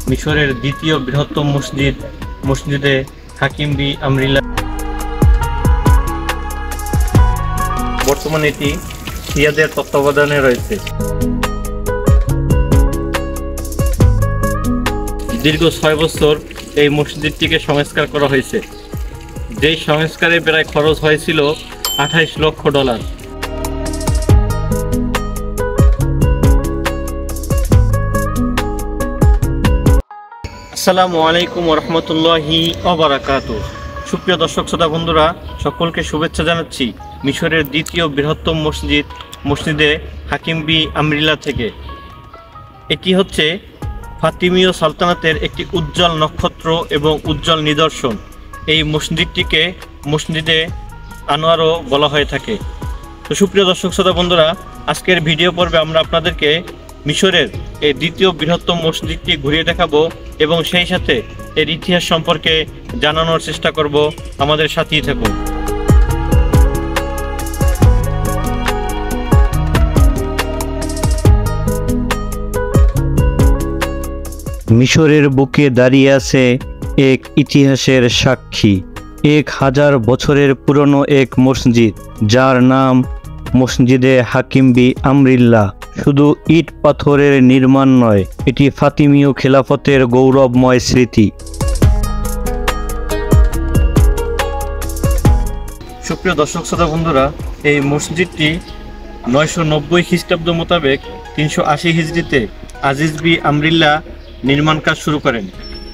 মিশরের দ্বিতীয় বৃহত্তম মসজিদ মসজিদে হাকিম বি আমরিল্লাহ। বর্তমানে এটি শিয়াদের তত্ত্বাবধানে রয়েছে। দীর্ঘ 6 বছর এই মসজিদটিকে সংস্কার করা হয়েছে, যেই সংস্কারে প্রায় খরচ হয়েছিল $28 লক্ষ। আসসালামু আলাইকুম রহমতুল্লাহি ওবারাকাতুহু। সুপ্রিয় দর্শক শ্রোতা বন্ধুরা, সকলকে শুভেচ্ছা জানাচ্ছি মিশরের দ্বিতীয় বৃহত্তম মসজিদে হাকিম বি আমরিল্লাহ থেকে। এটি হচ্ছে ফাতিমীয় সালতানাতের একটি উজ্জ্বল নক্ষত্র এবং উজ্জ্বল নিদর্শন। এই মসজিদটিকে মসজিদে আনোয়ারও বলা হয়ে থাকে। তো সুপ্রিয় দর্শক শ্রোতা বন্ধুরা, আজকের ভিডিও পর্বে আমরা আপনাদেরকে মিশরের এই দ্বিতীয় বৃহত্তম মসজিদটি ঘুরিয়ে দেখাবো এবং সেই সাথে এর ইতিহাস সম্পর্কে জানানোর চেষ্টা করব। আমাদের সাথেই থাকুন। মিশরের বুকে দাঁড়িয়ে আছে এক ইতিহাসের সাক্ষী, 1000 বছরের পুরনো এক মসজিদ, যার নাম মসজিদে হাকিম বি আমরিল্লাহ। শুধু ইট পাথরের নির্মাণ নয়, এটি ফাতিমীয় খেলাফতের গৌরবময় স্মৃতি। সুপ্রিয় দর্শক শ্রোতা বন্ধুরা, এই মসজিদটি 990 খ্রিস্টাব্দ মোতাবেক 380 হিজরিতে আজিজ বি আমরিল্লাহ নির্মাণ কাজ শুরু করেন,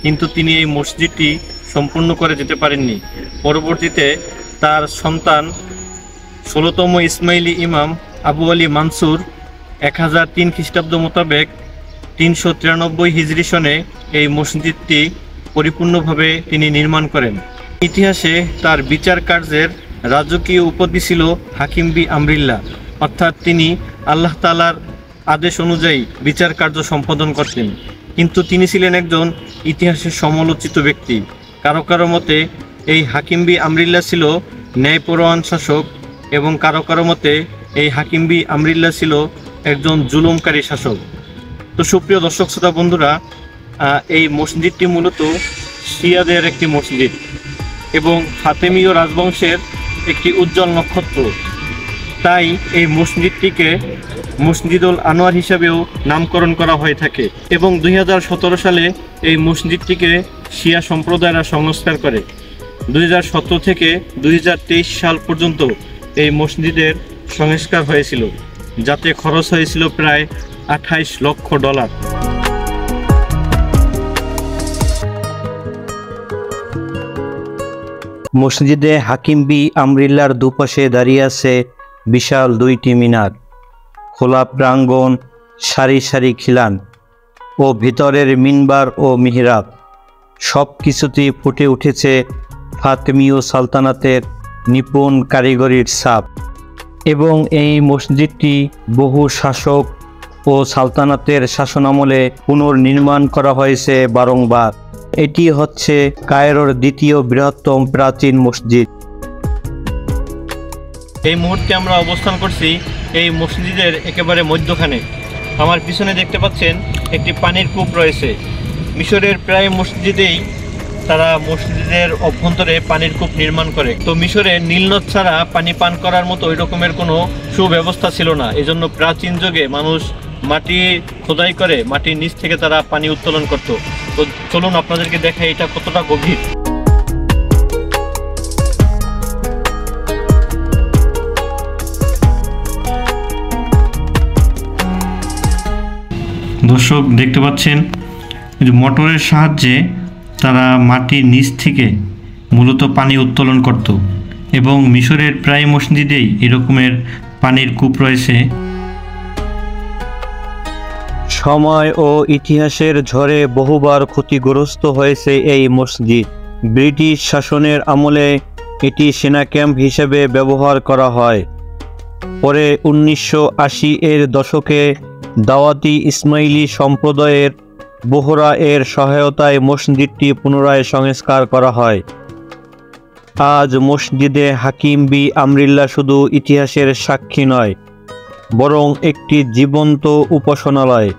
কিন্তু তিনি এই মসজিদটি সম্পূর্ণ করে যেতে পারেননি। পরবর্তীতে তার সন্তান 16তম ইসমাইলি ইমাম আবু আলী মানসুর 1003 খ্রিস্টাব্দ মোতাবেক 393 হিজরি সনে এই মসজিদটি পরিপূর্ণভাবে তিনি নির্মাণ করেন। ইতিহাসে তার বিচার কার্যের রাজকীয় উপাধি ছিল হাকিম বি আমরিল্লাহ, অর্থাৎ তিনি আল্লাহ তাআলার আদেশ অনুযায়ী বিচার কার্য সম্পাদন করতেন। কিন্তু তিনি ছিলেন একজন ইতিহাসের সমালোচিত ব্যক্তি। কারো কারো মতে এই হাকিম বি আমরিল্লাহ ছিল ন্যায়পরায়ণ শাসক এবং কারো কারো মতে এই হাকিম বি আমরিল্লাহ ছিল একজন জুলুমকারী শাসক। তো সুপ্রিয় দর্শক শ্রোতা বন্ধুরা, এই মসজিদটি মূলত শিয়াদের একটি মসজিদ এবং ফাতেমীয় রাজবংশের একটি উজ্জ্বল নক্ষত্র। তাই এই মসজিদটিকে মসজিদুল আনোয়ার হিসাবেও নামকরণ করা হয়ে থাকে এবং 2017 সালে এই মসজিদটিকে শিয়া সম্প্রদায়রা সংস্কার করে। 2017 থেকে 2023 সাল পর্যন্ত এই মসজিদের সংস্কার হয়েছিল, যাতে খরচ হয়েছিল প্রায় $28 লক্ষ। মসজিদে হাকিম বি আমরিল্লাহর দুপাশে দাঁড়িয়ে আছে বিশাল 2টি মিনার, খোলা প্রাঙ্গণ, সারি সারি খিলান ও ভিতরের মিনবার ও মিহরাব, সব কিছুতেই ফুটে উঠেছে ফাতিমীয় সালতানাতের নিপুণ কারিগরির ছাপ। এবং এই মসজিদটি বহু শাসক ও সালতানাতের শাসনামলে পুনর্নির্মাণ করা হয়েছে বারংবার। এটি হচ্ছে কায়রোর দ্বিতীয় বৃহত্তম প্রাচীন মসজিদ। এই মুহূর্তে আমরা অবস্থান করছি এই মসজিদের একেবারে মধ্যখানে। আমার পিছনে দেখতে পাচ্ছেন একটি পানির কূপ রয়েছে। মিশরের প্রায় মসজিদেই তারা মসজিদের অভ্যন্তরে পানির কূপ নির্মাণ করে। তো মিশরে নীলনদ ছাড়া পানি পান করার মতো ওই রকমের কোনো সুব্যবস্থা ছিল না। এজন্য প্রাচীন যুগে মানুষ মাটি খোদাই করে মাটির নিচ থেকে তারা পানি উত্তোলন করত। তো চলুন আপনাদেরকে দেখাই এটা কতটা গভীর। দর্শক দেখতে পাচ্ছেন মোটরের সাহায্যে তারা মাটির নিচ থেকে মূলত পানি উত্তোলন করত এবং মিশরের প্রায় মসজিদেই এরকমের পানির কূপ রয়েছে। সময় ও ইতিহাসের ঝড়ে বহুবার ক্ষতিগ্রস্ত হয়েছে এই মসজিদ। ব্রিটিশ শাসনের আমলে এটি সেনা ক্যাম্প হিসেবে ব্যবহার করা হয়। পরে 1980 এর দশকে দাওয়াতি ইসমাইলি সম্প্রদায়ের বোহরা এর সহায়তায় মসজিদটি পুনরায় সংস্কার করা হয়। আজ মসজিদে হাকিম বি আমরিল্লাহ শুধু ইতিহাসের সাক্ষী নয়, বরং একটি জীবন্ত উপাসনালয়,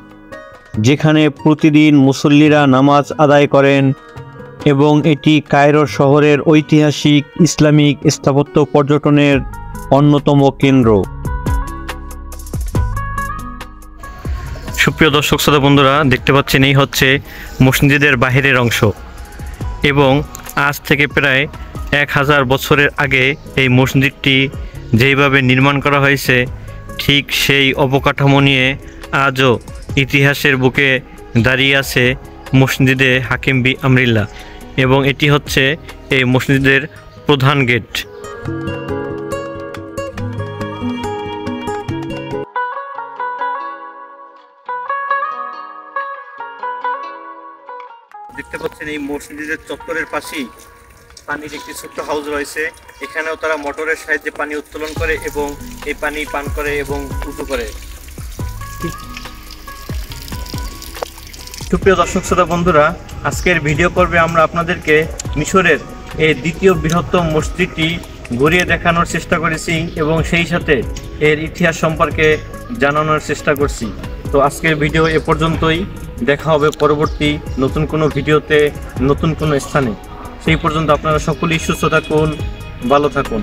যেখানে প্রতিদিন মুসল্লিরা নামাজ আদায় করেন এবং এটি কায়রো শহরের ঐতিহাসিক ইসলামিক স্থাপত্য পর্যটনের অন্যতম কেন্দ্র। সুপ্রিয় দর্শক শ্রোতা বন্ধুরা, দেখতে পাচ্ছেন এই হচ্ছে মসজিদের বাহিরের অংশ এবং আজ থেকে প্রায় 1000 বছরের আগে এই মসজিদটি যেইভাবে নির্মাণ করা হয়েছে ঠিক সেই অবকাঠামো নিয়ে আজও ইতিহাসের বুকে দাঁড়িয়ে আছে মসজিদে হাকিম বি আমরিল্লাহ এবং এটি হচ্ছে এই মসজিদের প্রধান গেট। দেখতে পাচ্ছেন এই মসজিদের চত্বরের পাশেই পানির একটি ছোট্ট হাউস রয়েছে। এখানেও তারা মোটরের সাহায্যে পানি উত্তোলন করে এবং এই পানি পান করে এবং উঁচু করে। সুপ্রিয় দর্শক শ্রোতা বন্ধুরা, আজকের ভিডিও পর্বে আমরা আপনাদেরকে মিশরের এই দ্বিতীয় বৃহত্তম মসজিদটি ঘুরিয়ে দেখানোর চেষ্টা করেছি এবং সেই সাথে এর ইতিহাস সম্পর্কে জানানোর চেষ্টা করছি। তো আজকের ভিডিও এ পর্যন্তই। দেখা হবে পরবর্তী নতুন কোনো ভিডিওতে নতুন কোনো স্থানে। সেই পর্যন্ত আপনারা সকলেই সুস্থ থাকুন, ভালো থাকুন।